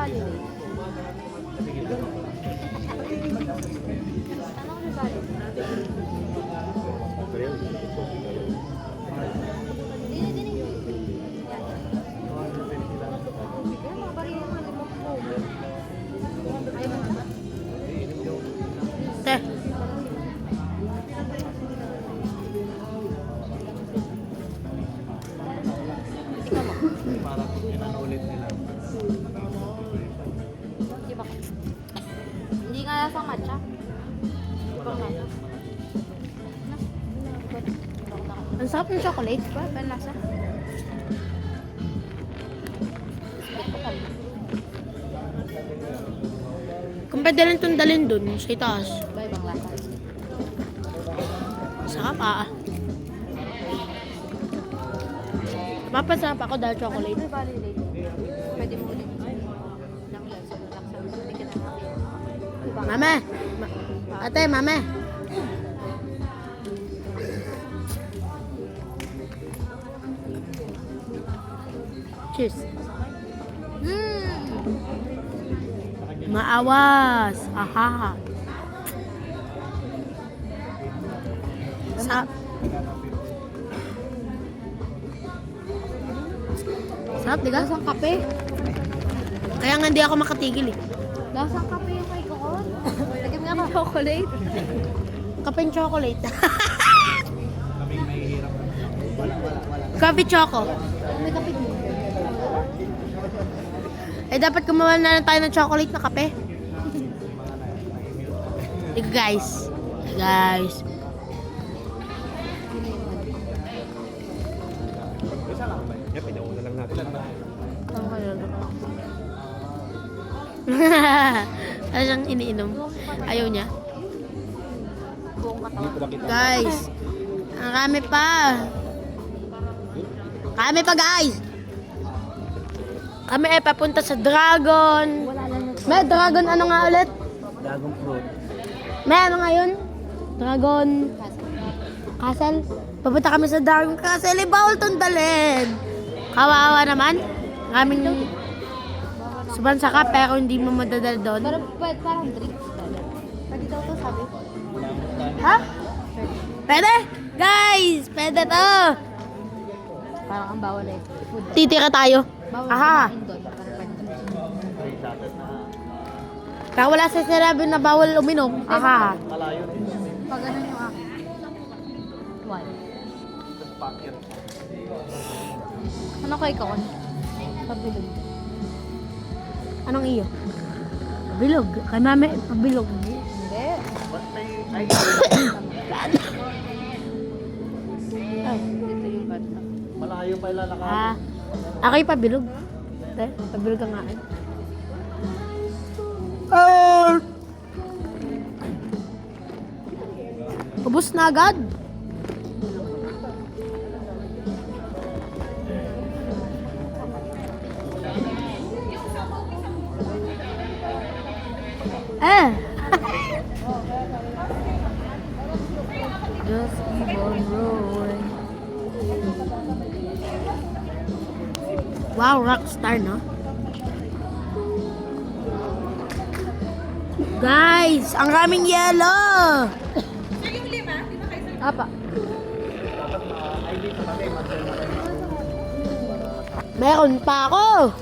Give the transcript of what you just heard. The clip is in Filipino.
validate? Anong validate? Dini. Yan. Yan, mga baril yung malimok po. Ay, mga. Te. Tingnan mo. Para kung inanulit nila. Di ba? Hindi nga lasang matcha. Ibang lasa. Ang sarap ng chocolate. Ba? Ibang lasa? Kung pwede rin itong dalhin dun, sa itaas. Ba? Ibang lasa? Sarap ah. Mapasarap ako dahil chocolate. Ito validate. Pwede mo ulit. Lang yan. So, laksa. Hindi ka na natin. Mame! Ate, mame! Cheers. Maawas. Aha. Sarap. Sarap, di ka? Lasang kape. Kaya nga hindi ako makatigil eh. Lasang kape yung kay Kokon. Lagyan nga ba? Chocolate. Kapeng chocolate. Kaming mahihirap. Wala. Coffee choco. May kape din. Eh dapat gumawa na lang tayo ng chocolate na kape. Ika guys. Guys. Isa lang ba? Yan, pinauna lang natin. Ano siyang iniinom? Ayaw niya. Buong katawan. Guys. Ang kami pa. Kami pa guys. Kami ay papunta sa Dragon. Wala lang. May Dragon ano nga ulit? Dagong fruit. May ano nga yun? Dragon Castle. Papunta kami sa Dragon Castle. Eh, bawal tong dalhin. Kawawa naman. Kaming subansa ka pero hindi mo madadal doon. Parang drinks. Pwede daw to sabi. Ha? Pwede? Guys, pwede to. Parang ang bawal eh. Food. Titira tayo. Bawal Aha. kumain doon. Parang pwede. Kaya wala sa sinabi na bawal uminom. Aha. Malayo din. Pag ano yung akin. One. Packet. Ano kay Kokon? Pabilog. Anong iyo? Pabilog. Kay mami, pabilog. Hindi. Ba't may... Ay, Ay, dito yung bata. malayo pa ilalakad. Ah. Ako'y pabilog. Te, pabilog ka nga eh. Ubus na agad. Just keep on rolling. Wow, rockstar, no? Guys, ang raming yellow. Apa? Meron pa ako.